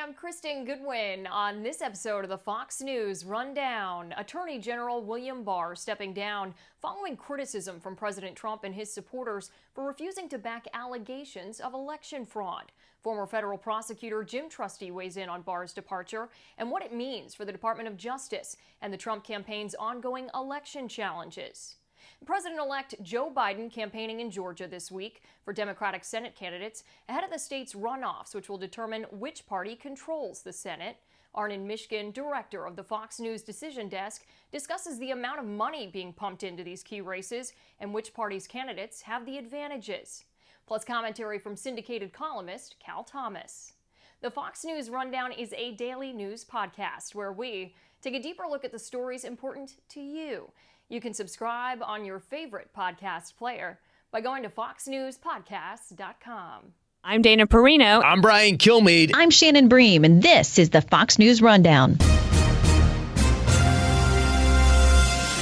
I'm Kristen Goodwin. On this episode of the Fox News Rundown, Attorney General William Barr stepping down following criticism from President Trump and his supporters for refusing to back allegations of election fraud. Former federal prosecutor Jim Trusty weighs in on Barr's departure and what it means for the Department of Justice and the Trump campaign's ongoing election challenges. President-elect Joe Biden campaigning in Georgia this week for Democratic Senate candidates ahead of the state's runoffs, which will determine which party controls the Senate. Arnon, Mishkin, director of the Fox News Decision Desk, discusses the amount of money being pumped into these key races and which party's candidates have the advantages. Plus commentary from syndicated columnist Cal Thomas. The Fox News Rundown is a daily news podcast where we take a deeper look at the stories important to you. You can subscribe on your favorite podcast player by going to foxnewspodcasts.com. I'm Dana Perino. I'm Brian Kilmeade. I'm Shannon Bream, and this is the Fox News Rundown.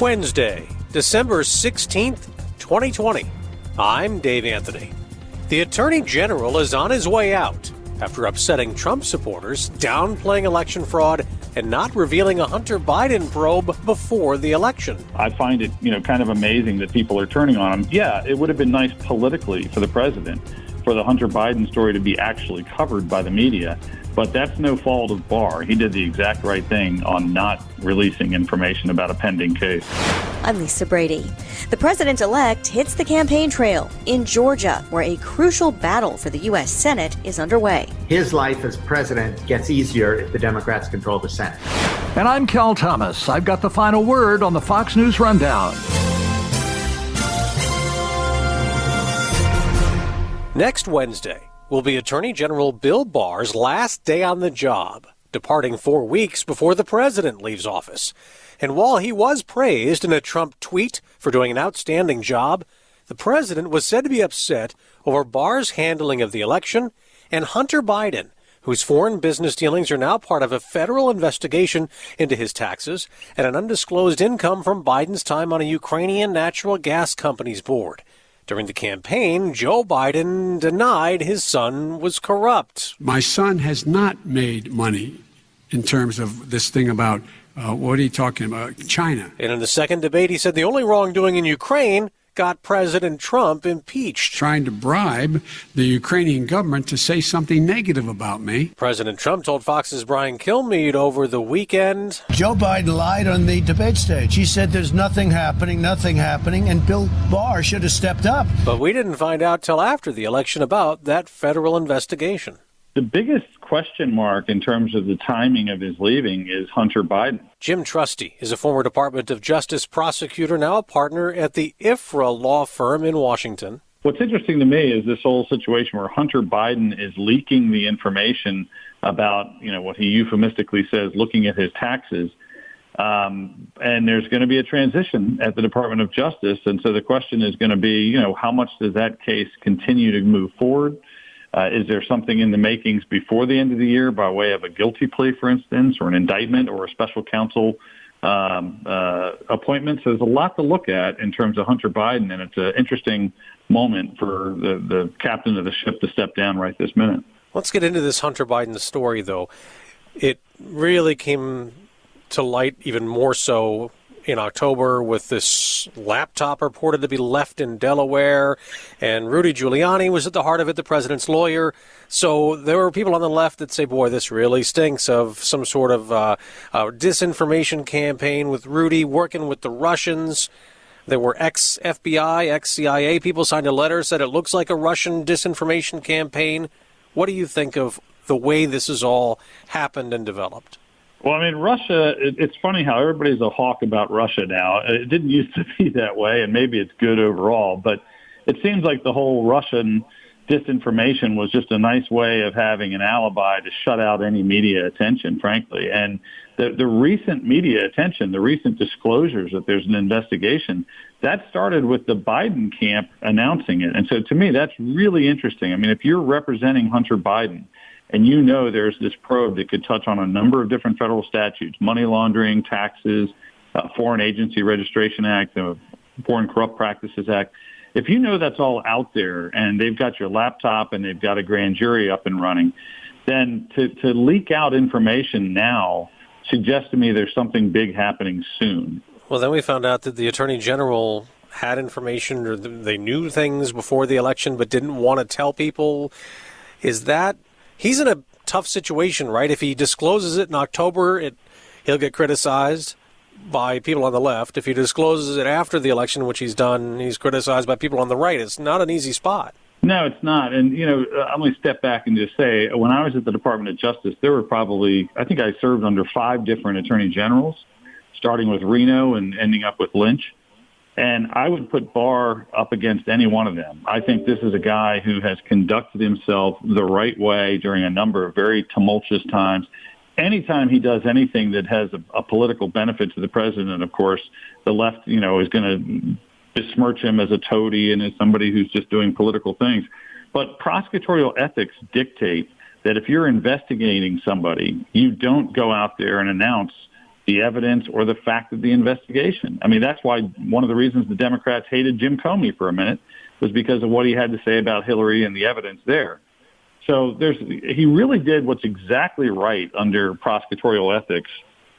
Wednesday, December 16th, 2020. I'm Dave Anthony. The Attorney General is on his way out after upsetting Trump supporters, downplaying election fraud, and not revealing a Hunter Biden probe before the election. I find it, kind of amazing that people are turning on him. Yeah, it would have been nice politically for the president for the Hunter Biden story to be actually covered by the media, but that's no fault of Barr. He did the exact right thing on not releasing information about a pending case. I'm Lisa Brady. The president-elect hits the campaign trail in Georgia, where a crucial battle for the U.S. Senate is underway. His life as president gets easier if the Democrats control the Senate. And I'm Cal Thomas. I've got the final word on the Fox News Rundown. Next Wednesday will be Attorney General Bill Barr's last day on the job, departing 4 weeks before the president leaves office. And while he was praised in a Trump tweet for doing an outstanding job, the president was said to be upset over Barr's handling of the election and Hunter Biden, whose foreign business dealings are now part of a federal investigation into his taxes and an undisclosed income from Biden's time on a Ukrainian natural gas company's board. During the campaign, Joe Biden denied his son was corrupt. My son has not made money in terms of this thing about, what are you talking about, China? And in the second debate, he said the only wrongdoing in Ukraine got President Trump impeached. Trying to bribe the Ukrainian government to say something negative about me. President Trump told Fox's Brian Kilmeade over the weekend, Joe Biden lied on the debate stage. He said there's nothing happening, and Bill Barr should have stepped up. But we didn't find out till after the election about that federal investigation. The biggest question mark in terms of the timing of his leaving is Hunter Biden. Jim Trusty is a former Department of Justice prosecutor, now a partner at the Ifrah Law Firm in Washington. What's interesting to me is this whole situation where Hunter Biden is leaking the information about, what he euphemistically says, looking at his taxes. And there's going to be a transition at the Department of Justice. And so the question is going to be, how much does that case continue to move forward? Is there something in the makings before the end of the year by way of a guilty plea, for instance, or an indictment or a special counsel appointment? So there's a lot to look at in terms of Hunter Biden, and it's an interesting moment for the captain of the ship to step down right this minute. Let's get into this Hunter Biden story, though. It really came to light even more so in October with this laptop reported to be left in Delaware, and Rudy Giuliani was at the heart of it, the president's lawyer. So there were people on the left that say, boy, this really stinks of some sort of disinformation campaign with Rudy working with the Russians. There were ex-FBI, ex-CIA people signed a letter, said it looks like a Russian disinformation campaign. What do you think of the way this has all happened and developed? Well, Russia, it's funny how everybody's a hawk about Russia now. It didn't used to be that way, and maybe it's good overall, but it seems like the whole Russian disinformation was just a nice way of having an alibi to shut out any media attention, frankly. And the recent media attention, the recent disclosures that there's an investigation, that started with the Biden camp announcing it. And so to me, that's really interesting. If you're representing Hunter Biden, and there's this probe that could touch on a number of different federal statutes, money laundering, taxes, Foreign Agency Registration Act, the Foreign Corrupt Practices Act. If that's all out there and they've got your laptop and they've got a grand jury up and running, then to leak out information now suggests to me there's something big happening soon. Well, then we found out that the Attorney General had information, or they knew things before the election but didn't want to tell people. Is that, he's in a tough situation, right? If he discloses it in October, he'll get criticized by people on the left. If he discloses it after the election, which he's done, he's criticized by people on the right. It's not an easy spot. No, it's not. And, I'm going to step back and just say, when I was at the Department of Justice, there were probably, I think I served under 5 different attorney generals, starting with Reno and ending up with Lynch. And I would put Barr up against any one of them. I think this is a guy who has conducted himself the right way during a number of very tumultuous times. Anytime he does anything that has a political benefit to the president, of course, the left, is going to besmirch him as a toady and as somebody who's just doing political things. But prosecutorial ethics dictate that if you're investigating somebody, you don't go out there and announce the evidence or the fact of the investigation. I mean, that's why one of the reasons the Democrats hated Jim Comey for a minute was because of what he had to say about Hillary and the evidence there. So he really did what's exactly right under prosecutorial ethics.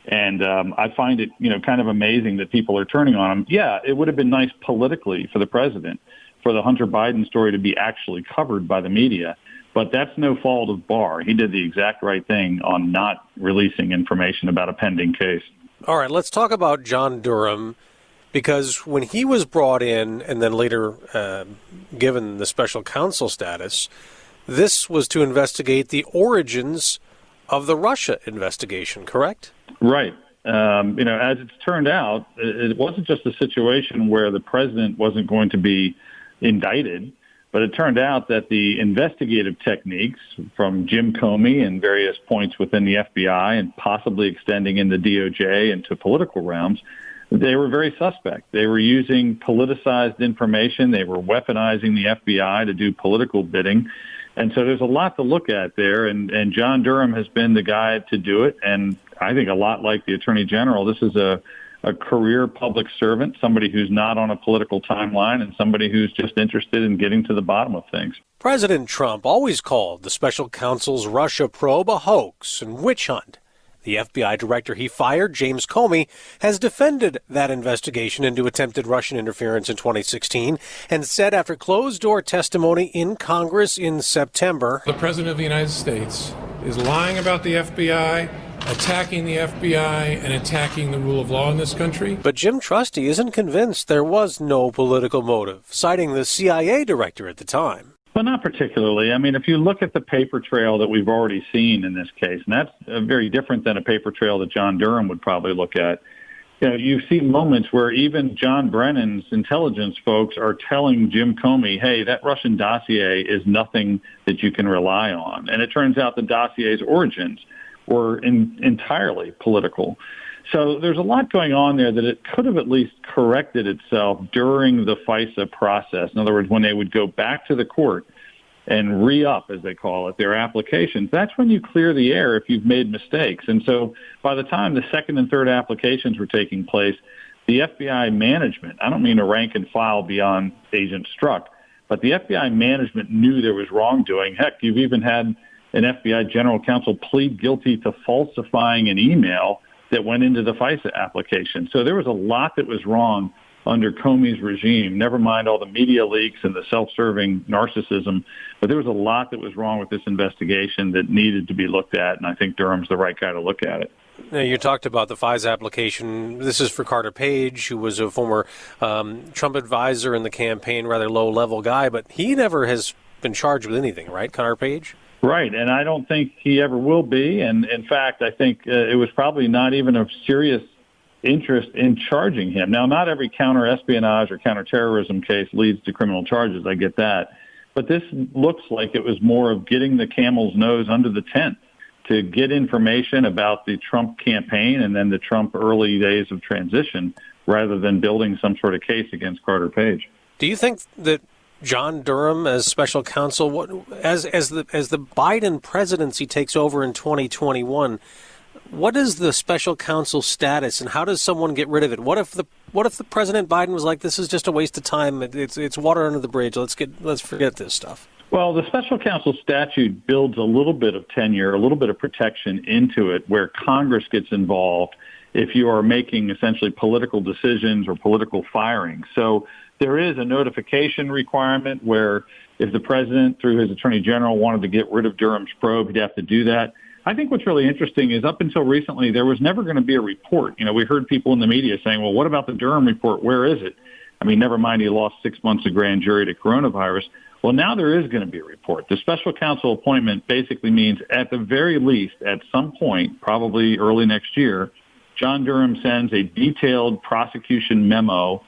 And I find it, kind of amazing that people are turning on him. Yeah, it would have been nice politically for the president for the Hunter Biden story to be actually covered by the media. But that's no fault of Barr. He did the exact right thing on not releasing information about a pending case. All right, let's talk about John Durham, because when he was brought in and then later given the special counsel status, this was to investigate the origins of the Russia investigation, correct? Right. As it's turned out, it wasn't just a situation where the president wasn't going to be indicted, but it turned out that the investigative techniques from Jim Comey and various points within the FBI and possibly extending in the DOJ into political realms, they were very suspect. They were using politicized information. They were weaponizing the FBI to do political bidding. And so there's a lot to look at there, and John Durham has been the guy to do it. And I think a lot like the Attorney General, this is a career public servant, somebody who's not on a political timeline and somebody who's just interested in getting to the bottom of things. President Trump always called the special counsel's Russia probe a hoax and witch hunt. The FBI director he fired, James Comey, has defended that investigation into attempted Russian interference in 2016 and said after closed-door testimony in Congress in September, the President of the United States is lying about the FBI, attacking the FBI, and attacking the rule of law in this country. But Jim Trusty isn't convinced there was no political motive, citing the CIA director at the time. Well, not particularly. I mean, if you look at the paper trail that we've already seen in this case, and that's very different than a paper trail that John Durham would probably look at. You see moments where even John Brennan's intelligence folks are telling Jim Comey, hey, that Russian dossier is nothing that you can rely on. And it turns out the dossier's origins were entirely political. So there's a lot going on there that it could have at least corrected itself during the FISA process. In other words, when they would go back to the court and re-up, as they call it, their applications, that's when you clear the air if you've made mistakes. And so by the time the second and third applications were taking place, the FBI management, I don't mean to rank and file beyond Agent Strzok, but the FBI management knew there was wrongdoing. Heck, you've even had an FBI general counsel plead guilty to falsifying an email that went into the FISA application. So there was a lot that was wrong under Comey's regime, never mind all the media leaks and the self-serving narcissism. But there was a lot that was wrong with this investigation that needed to be looked at, and I think Durham's the right guy to look at it. Now, you talked about the FISA application. This is for Carter Page, who was a former Trump advisor in the campaign, rather low-level guy, but he never has been charged with anything, right, Carter Page? Right, and I don't think he ever will be. And in fact, I think it was probably not even of serious interest in charging him. Now, not every counter-espionage or counterterrorism case leads to criminal charges. I get that. But this looks like it was more of getting the camel's nose under the tent to get information about the Trump campaign and then the Trump early days of transition rather than building some sort of case against Carter Page. Do you think that John Durham as special counsel, as the Biden presidency takes over in 2021, what is the special counsel status, and how does someone get rid of it? What if the President Biden was like, this is just a waste of time, it's water under the bridge, let's forget this stuff? Well, the special counsel statute builds a little bit of tenure, a little bit of protection into it where Congress gets involved if you are making essentially political decisions or political firings. So there is a notification requirement where if the president, through his attorney general, wanted to get rid of Durham's probe, he'd have to do that. I think what's really interesting is up until recently, there was never going to be a report. You know, we heard people in the media saying, well, what about the Durham report? Where is it? I mean, never mind he lost 6 months of grand jury to coronavirus. Well, now there is going to be a report. The special counsel appointment basically means at the very least, at some point, probably early next year, John Durham sends a detailed prosecution memo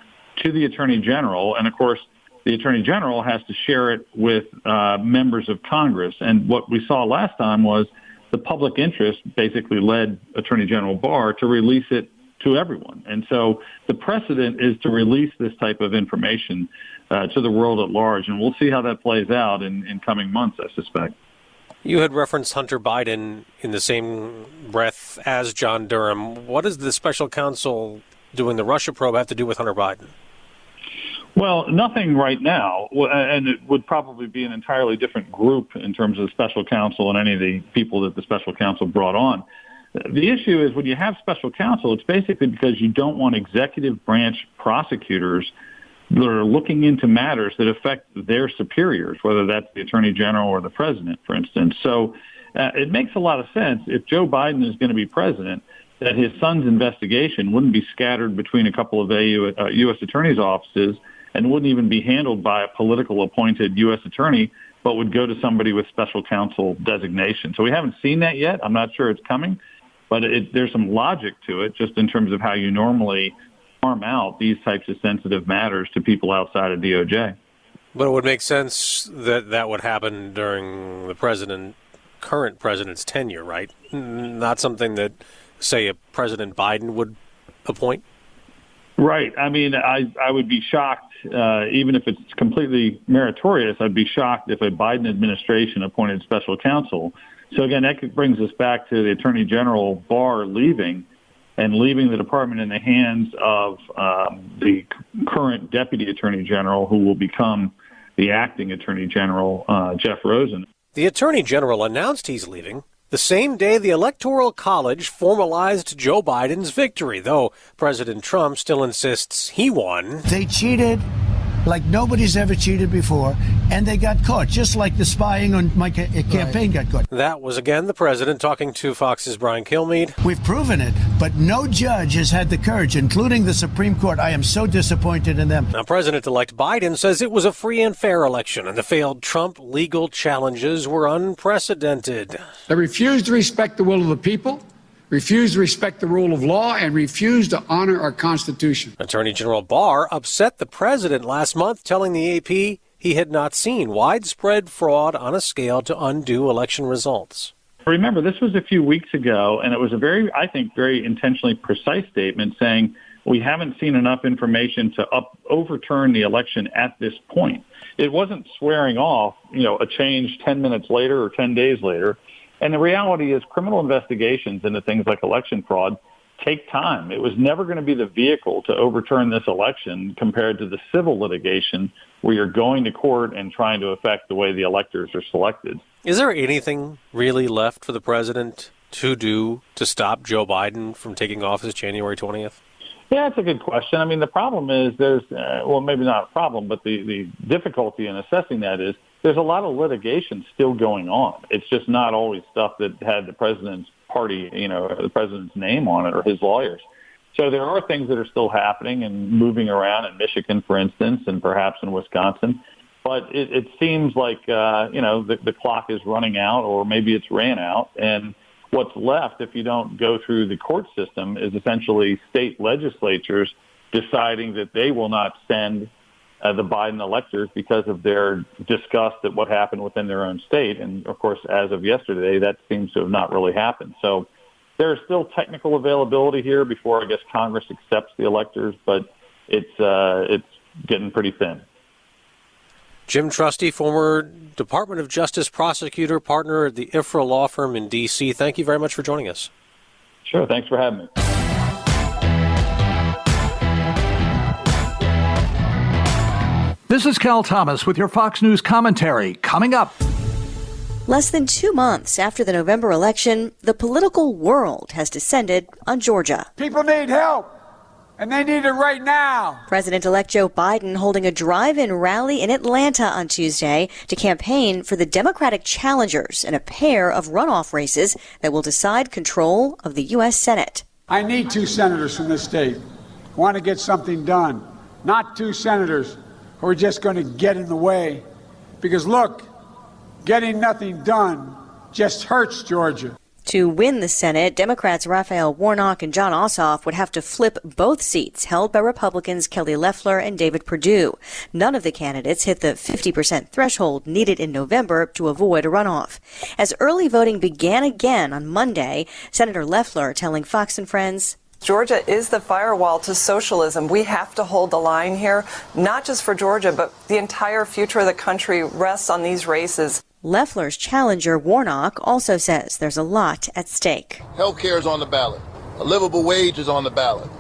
to the attorney general. And of course, the attorney general has to share it with members of Congress. And what we saw last time was the public interest basically led Attorney General Barr to release it to everyone. And so the precedent is to release this type of information to the world at large. And we'll see how that plays out in coming months, I suspect. You had referenced Hunter Biden in the same breath as John Durham. What does the special counsel doing the Russia probe have to do with Hunter Biden? Well, nothing right now, and it would probably be an entirely different group in terms of the special counsel and any of the people that the special counsel brought on. The issue is when you have special counsel, it's basically because you don't want executive branch prosecutors that are looking into matters that affect their superiors, whether that's the attorney general or the president, for instance. So it makes a lot of sense if Joe Biden is going to be president, that his son's investigation wouldn't be scattered between a couple of U.S. attorney's offices and wouldn't even be handled by a political appointed U.S. attorney, but would go to somebody with special counsel designation. So we haven't seen that yet. I'm not sure it's coming, but there's some logic to it just in terms of how you normally farm out these types of sensitive matters to people outside of DOJ. But it would make sense that that would happen during the current president's tenure, right? Not something that, say, a President Biden would appoint? Right. I mean, I would be shocked, even if it's completely meritorious, I'd be shocked if a Biden administration appointed special counsel. So again, that brings us back to the Attorney General Barr leaving the department in the hands of the current Deputy Attorney General, who will become the acting Attorney General, Jeff Rosen. The Attorney General announced he's leaving the same day the Electoral College formalized Joe Biden's victory, though President Trump still insists he won. They cheated like nobody's ever cheated before, and they got caught, just like the spying on my campaign got caught. That was again the president talking to Fox's Brian Kilmeade. We've proven it, but no judge has had the courage, including the Supreme Court. I am so disappointed in them. Now, President-elect Biden says it was a free and fair election, and the failed Trump legal challenges were unprecedented. They refused to respect the will of the people, refused to respect the rule of law, and refused to honor our Constitution. Attorney General Barr upset the president last month, telling the AP he had not seen widespread fraud on a scale to undo election results. Remember, this was a few weeks ago, and it was a very intentionally precise statement saying we haven't seen enough information to overturn the election at this point. It wasn't swearing off, a change 10 minutes later or 10 days later. And the reality is criminal investigations into things like election fraud take time. It was never going to be the vehicle to overturn this election compared to the civil litigation where you're going to court and trying to affect the way the electors are selected. Is there anything really left for the president to do to stop Joe Biden from taking office January 20th? Yeah, that's a good question. I mean, the problem is maybe not a problem, but the difficulty in assessing that is there's a lot of litigation still going on. It's just not always stuff that had the president's party, the president's name on it or his lawyers. So there are things that are still happening and moving around in Michigan, for instance, and perhaps in Wisconsin. But it seems like, the clock is running out, or maybe it's ran out. And what's left, if you don't go through the court system, is essentially state legislatures deciding that they will not send the Biden electors because of their disgust at what happened within their own state. And, of course, as of yesterday, that seems to have not really happened. So there is still technical availability here before, I guess, Congress accepts the electors, but it's getting pretty thin. Jim Trusty, former Department of Justice prosecutor, partner at the Ifrah Law Firm in D.C., thank you very much for joining us. Sure. Thanks for having me. This This is Cal Thomas with your Fox News commentary. Coming up. Less than 2 months after the November election, the political world has descended on Georgia. People need help, and they need it right now. President-elect Joe Biden holding a drive-in rally in Atlanta on Tuesday to campaign for the Democratic challengers in a pair of runoff races that will decide control of the U.S. Senate. I need 2 senators from this state who want to get something done, not 2 senators who are just going to get in the way. Because look, getting nothing done just hurts Georgia. To win the Senate, Democrats Raphael Warnock and Jon Ossoff would have to flip both seats held by Republicans Kelly Loeffler and David Perdue. None of the candidates hit the 50% threshold needed in November to avoid a runoff. As early voting began again on Monday, Senator Loeffler telling Fox and Friends, Georgia is the firewall to socialism. We have to hold the line here, not just for Georgia, but the entire future of the country rests on these races. Loeffler's challenger, Warnock, also says there's a lot at stake. Health care is on the ballot. A livable wage is on the ballot.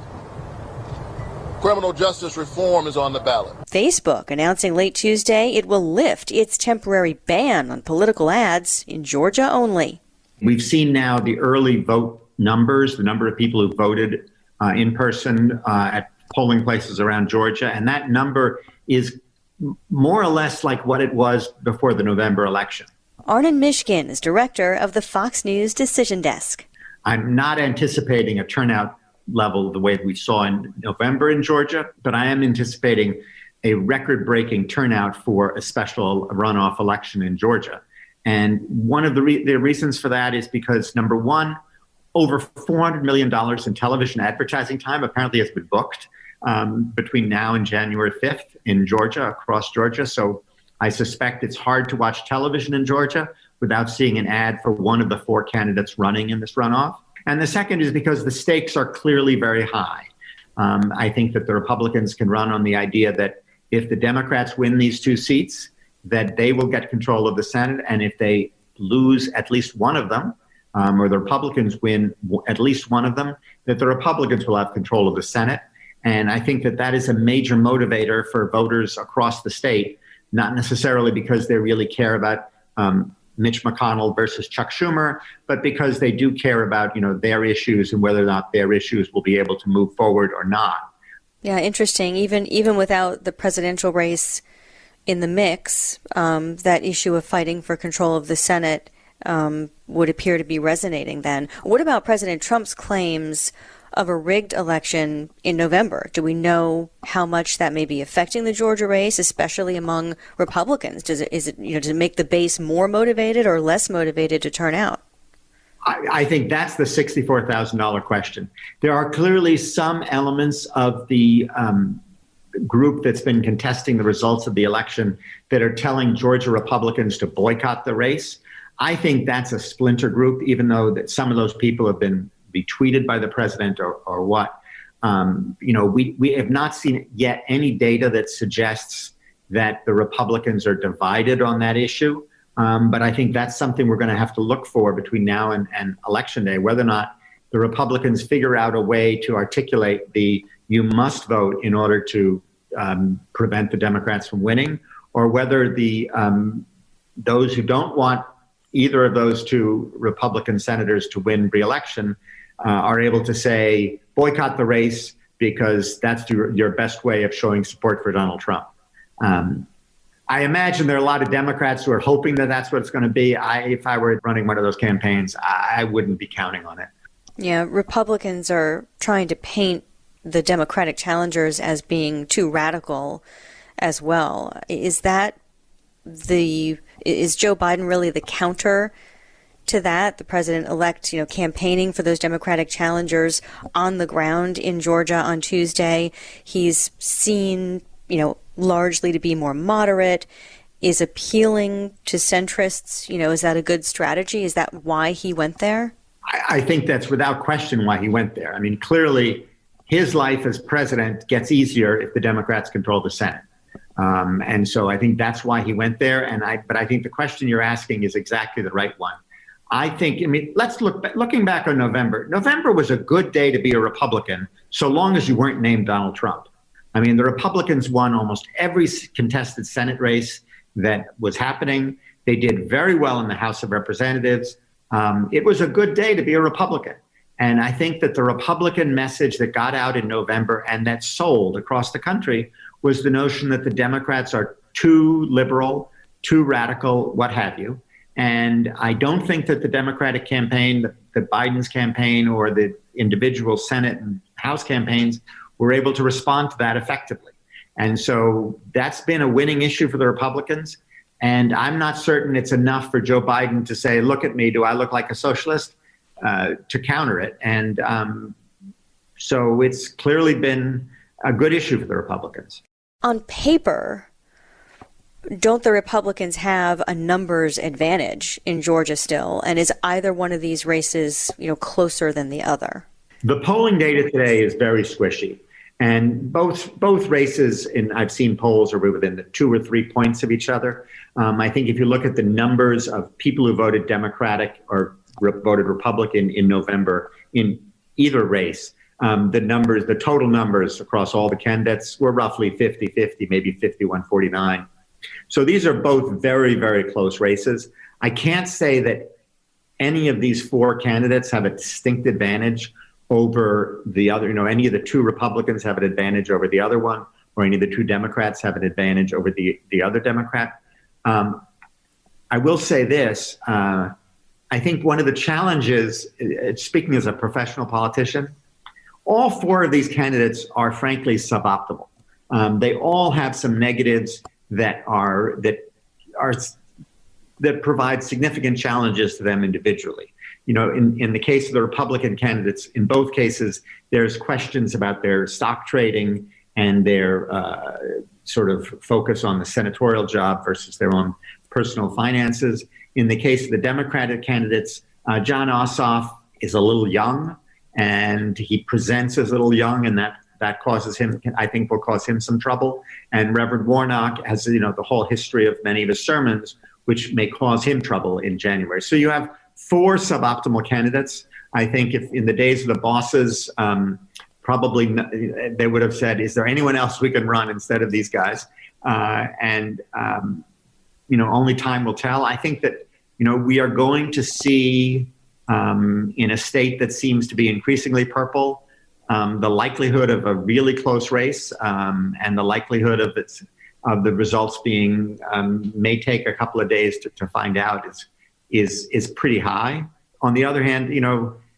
Criminal justice reform is on the ballot. Facebook announcing late Tuesday it will lift its temporary ban on political ads in Georgia only. We've seen now the early vote numbers, the number of people who voted in person at polling places around Georgia, and that number is more or less like what it was before the November election. Arnon Mishkin is director of the Fox News Decision Desk. I'm not anticipating a turnout level the way we saw in November in Georgia, but I am anticipating a record-breaking turnout for a special runoff election in Georgia. And one of the reasons for that is because, number one, over $400 million in television advertising time apparently has been booked between now and January 5th in Georgia, across Georgia. So I suspect it's hard to watch television in Georgia without seeing an ad for one of the 4 candidates running in this runoff. And the second is because the stakes are clearly very high. I think that the Republicans can run on the idea that if the Democrats win these 2 seats, that they will get control of the Senate. And if they lose at least one of them, or the Republicans win at least one of them, that the Republicans will have control of the Senate. And I think that that is a major motivator for voters across the state, not necessarily because they really care about Mitch McConnell versus Chuck Schumer, but because they do care about, their issues and whether or not their issues will be able to move forward or not. Yeah, interesting. Even without the presidential race in the mix, that issue of fighting for control of the Senate would appear to be resonating then. What about President Trump's claims of a rigged election in November? Do we know how much that may be affecting the Georgia race, especially among Republicans? Does it make the base more motivated or less motivated to turn out? I think that's the $64,000 question. There are clearly some elements of the group that's been contesting the results of the election that are telling Georgia Republicans to boycott the race. I think that's a splinter group, even though that some of those people have been tweeted by the president or what. We have not seen yet any data that suggests that the Republicans are divided on that issue. But I think that's something we're going to have to look for between now and Election Day, whether or not the Republicans figure out a way to articulate you must vote in order to prevent the Democrats from winning, or whether those who don't want either of those 2 Republican senators to win re-election are able to say, boycott the race because that's your best way of showing support for Donald Trump. I imagine there are a lot of Democrats who are hoping that that's what it's going to be. If I were running one of those campaigns, I wouldn't be counting on it. Yeah, Republicans are trying to paint the Democratic challengers as being too radical as well. Is Joe Biden really the counter to that? The president-elect, campaigning for those Democratic challengers on the ground in Georgia on Tuesday. He's seen, largely to be more moderate, is appealing to centrists. Is that a good strategy? Is that why he went there? I think that's without question why he went there. I mean, clearly his life as president gets easier if the Democrats control the Senate. And so I think that's why he went there. But I think the question you're asking is exactly the right one. Let's looking back on November. November was a good day to be a Republican, so long as you weren't named Donald Trump. I mean, the Republicans won almost every contested Senate race that was happening. They did very well in the House of Representatives. It was a good day to be a Republican. And I think that the Republican message that got out in November and that sold across the country was the notion that the Democrats are too liberal, too radical, what have you. And I don't think that the Democratic campaign, the Biden's campaign, or the individual Senate and House campaigns were able to respond to that effectively. And so that's been a winning issue for the Republicans. And I'm not certain it's enough for Joe Biden to say, look at me, do I look like a socialist? To counter it. And so it's clearly been a good issue for the Republicans. On paper, don't the Republicans have a numbers advantage in Georgia still? And is either one of these races, closer than the other? The polling data today is very squishy. And both races, I've seen polls, are within the 2 or 3 points of each other. I think if you look at the numbers of people who voted Democratic or voted Republican in November in either race, the total numbers across all the candidates were roughly 50-50, maybe 51-49. So these are both very, very close races. I can't say that any of these 4 candidates have a distinct advantage over the other. Any of the 2 Republicans have an advantage over the other one, or any of the 2 Democrats have an advantage over the other Democrat. I will say this. I think one of the challenges, speaking as a professional politician, all 4 of these candidates are frankly suboptimal. They all have some negatives that provide significant challenges to them individually. In the case of the Republican candidates, in both cases, there's questions about their stock trading and their sort of focus on the senatorial job versus their own personal finances. In the case of the Democratic candidates, Jon Ossoff is a little young, and he presents as a little young, and that causes him, I think, will cause him some trouble. And Reverend Warnock has, the whole history of many of his sermons, which may cause him trouble in January. So you have 4 suboptimal candidates. I think if in the days of the bosses, probably they would have said, is there anyone else we can run instead of these guys? Only time will tell. I think that, we are going to see in a state that seems to be increasingly purple, the likelihood of a really close race and the likelihood of the results being may take a couple of days to find out is pretty high. On the other hand,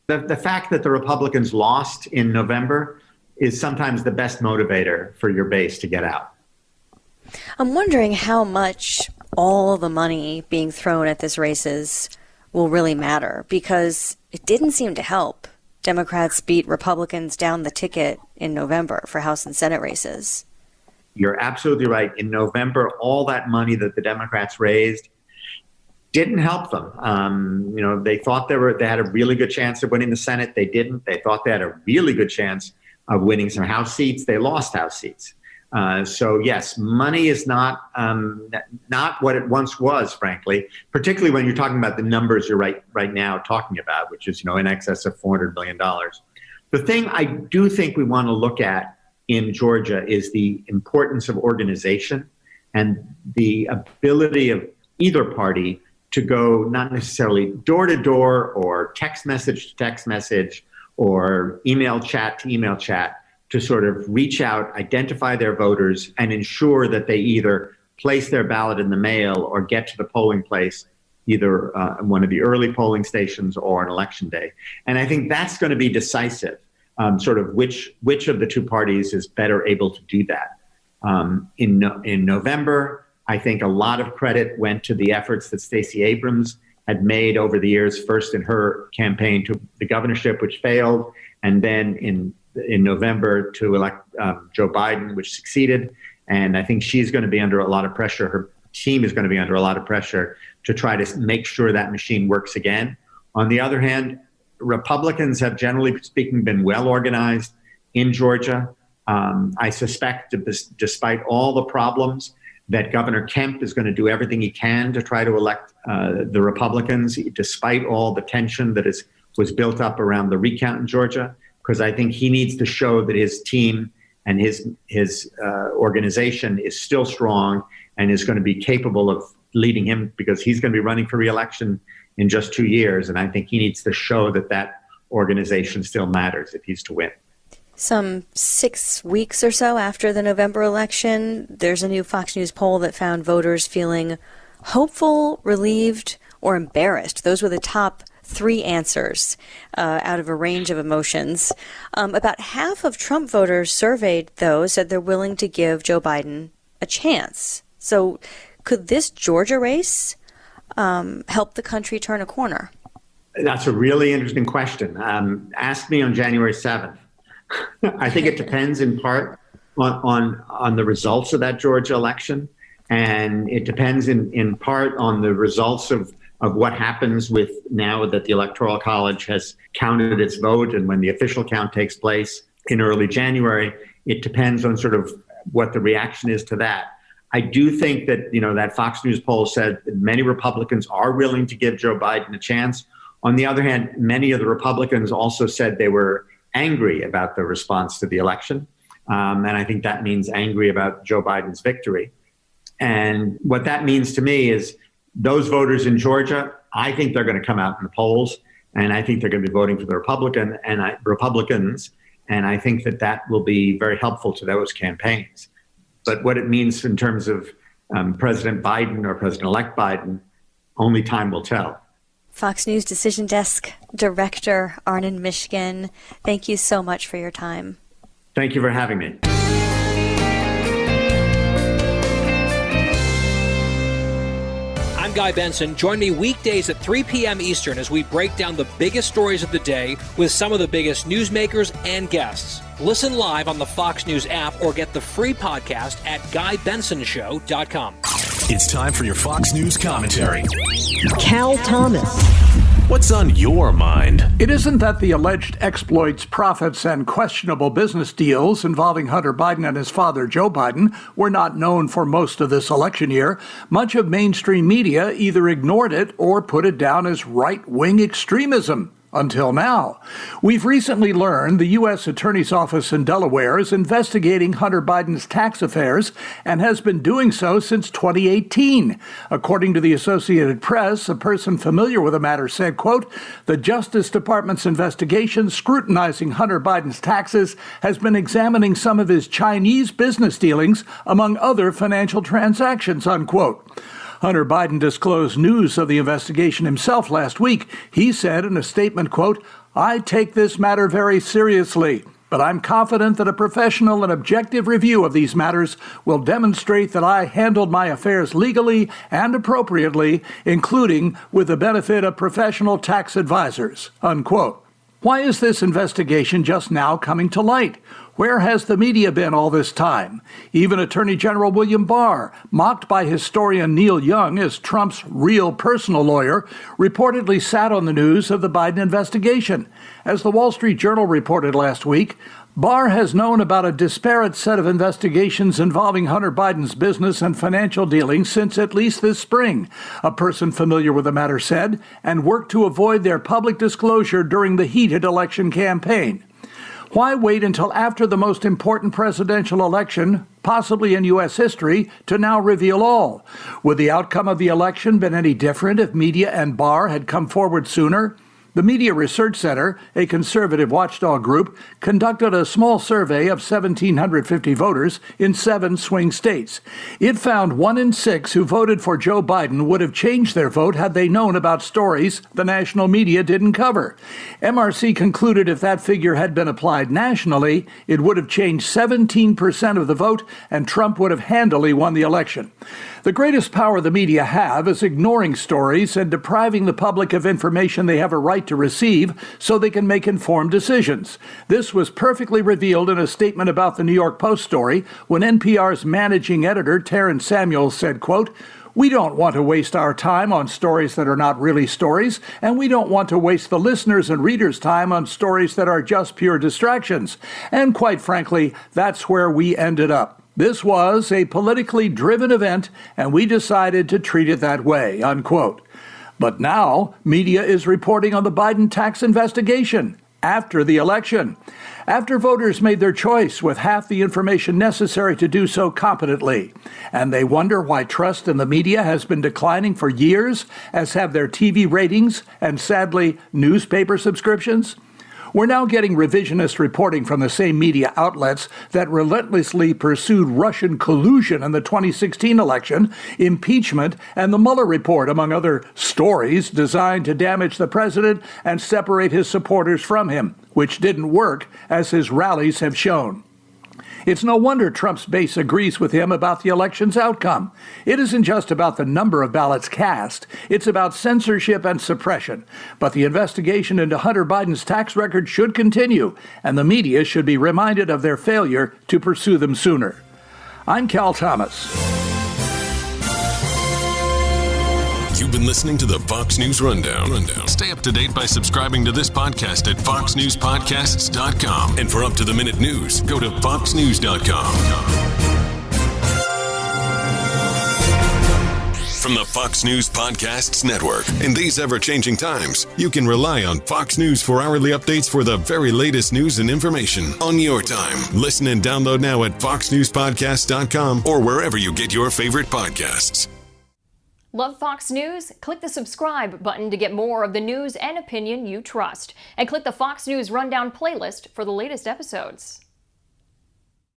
the fact that the Republicans lost in November is sometimes the best motivator for your base to get out. I'm wondering how much all the money being thrown at this races will really matter, because it didn't seem to help Democrats beat Republicans down the ticket in November for House and Senate races. You're absolutely right. In November, all that money that the Democrats raised didn't help them. They thought they had a really good chance of winning the Senate. They didn't. They thought they had a really good chance of winning some House seats. They lost House seats. So yes, money is not what it once was, frankly, particularly when you're talking about the numbers you're right now talking about, which is, in excess of $400 billion. The thing I do think we want to look at in Georgia is the importance of organization and the ability of either party to go not necessarily door to door or text message to text message or email chat to email chat, to sort of reach out, identify their voters, and ensure that they either place their ballot in the mail or get to the polling place, either one of the early polling stations or on election day. And I think that's going to be decisive, sort of which of the 2 parties is better able to do that. In November, I think a lot of credit went to the efforts that Stacey Abrams had made over the years, first in her campaign to the governorship, which failed, and then in November to elect Joe Biden, which succeeded. And I think she's going to be under a lot of pressure. Her team is going to be under a lot of pressure to try to make sure that machine works again. On the other hand, Republicans have, generally speaking, been well organized in Georgia. I suspect, despite all the problems, that Governor Kemp is going to do everything he can to try to elect the Republicans, despite all the tension that was built up around the recount in Georgia, because I think he needs to show that his team and his organization is still strong and is going to be capable of leading him, because he's going to be running for re-election in just 2 years. And I think he needs to show that organization still matters if he's to win. Some 6 weeks or so after the November election, there's a new Fox News poll that found voters feeling hopeful, relieved, or embarrassed. Those were the top 3 answers out of a range of emotions. About half of Trump voters surveyed, though, said they're willing to give Joe Biden a chance. So could this Georgia race help the country turn a corner? That's a really interesting question. Ask me on January 7th. I think it depends in part on the results of that Georgia election. And it depends in part on the results of what happens with now that the Electoral College has counted its vote, and when the official count takes place in early January, it depends on sort of what the reaction is to that. I do think that, that Fox News poll said that many Republicans are willing to give Joe Biden a chance. On the other hand, many of the Republicans also said they were angry about the response to the election. And I think that means angry about Joe Biden's victory. And what that means to me is those voters in Georgia, I think they're going to come out in the polls, and I think they're going to be voting for the Republicans. And I think that will be very helpful to those campaigns. But what it means in terms of President Biden or President-elect Biden, only time will tell. Fox News Decision Desk Director Arnon Mishkin, thank you so much for your time. Thank you for having me. I'm Guy Benson. Join me weekdays at 3 p.m. Eastern as we break down the biggest stories of the day with some of the biggest newsmakers and guests. Listen live on the Fox News app or get the free podcast at GuyBensonShow.com. It's time for your Fox News commentary. Cal Thomas. What's on your mind? It isn't that the alleged exploits, profits, and questionable business deals involving Hunter Biden and his father, Joe Biden, were not known for most of this election year. Much of mainstream media either ignored it or put it down as right-wing extremism. Until now. We've recently learned the U.S. Attorney's Office in Delaware is investigating Hunter Biden's tax affairs and has been doing so since 2018. According to the Associated Press, a person familiar with the matter said, quote, "The Justice Department's investigation scrutinizing Hunter Biden's taxes has been examining some of his Chinese business dealings, among other financial transactions," unquote. Hunter Biden disclosed news of the investigation himself last week. He said in a statement, quote, "I take this matter very seriously, but I'm confident that a professional and objective review of these matters will demonstrate that I handled my affairs legally and appropriately, including with the benefit of professional tax advisors," unquote. Why is this investigation just now coming to light? Where has the media been all this time? Even Attorney General William Barr, mocked by historian Neil Young as Trump's real personal lawyer, reportedly sat on the news of the Biden investigation. As the Wall Street Journal reported last week, Barr has known about a disparate set of investigations involving Hunter Biden's business and financial dealings since at least this spring, a person familiar with the matter said, and worked to avoid their public disclosure during the heated election campaign. Why wait until after the most important presidential election, possibly in U.S. history, to now reveal all? Would the outcome of the election been any different if media and Barr had come forward sooner? The Media Research Center, a conservative watchdog group, conducted a small survey of 1,750 voters in 7 swing states. It found 1 in 6 who voted for Joe Biden would have changed their vote had they known about stories the national media didn't cover. MRC concluded if that figure had been applied nationally, it would have changed 17% of the vote, and Trump would have handily won the election. The greatest power the media have is ignoring stories and depriving the public of information they have a right to receive so they can make informed decisions. This was perfectly revealed in a statement about the New York Post story when NPR's managing editor, Terrence Samuels, said, quote, "We don't want to waste our time on stories that are not really stories, and we don't want to waste the listeners' and readers' time on stories that are just pure distractions. And quite frankly, that's where we ended up. This was a politically driven event, and we decided to treat it that way," unquote. But now, media is reporting on the Biden tax investigation after the election, after voters made their choice with half the information necessary to do so competently. And they wonder why trust in the media has been declining for years, as have their TV ratings and, sadly, newspaper subscriptions. We're now getting revisionist reporting from the same media outlets that relentlessly pursued Russian collusion in the 2016 election, impeachment, and the Mueller report, among other stories designed to damage the president and separate his supporters from him, which didn't work, as his rallies have shown. It's no wonder Trump's base agrees with him about the election's outcome. It isn't just about the number of ballots cast. It's about censorship and suppression. But the investigation into Hunter Biden's tax record should continue, and the media should be reminded of their failure to pursue them sooner. I'm Cal Thomas. You've been listening to the Fox News Rundown. Stay up to date by subscribing to this podcast at foxnewspodcasts.com. And for up-to-the-minute news, go to foxnews.com. From the Fox News Podcasts Network. In these ever-changing times, you can rely on Fox News for hourly updates for the very latest news and information on your time. Listen and download now at foxnewspodcasts.com or wherever you get your favorite podcasts. Love Fox News? Click the subscribe button to get more of the news and opinion you trust. And click the Fox News Rundown playlist for the latest episodes.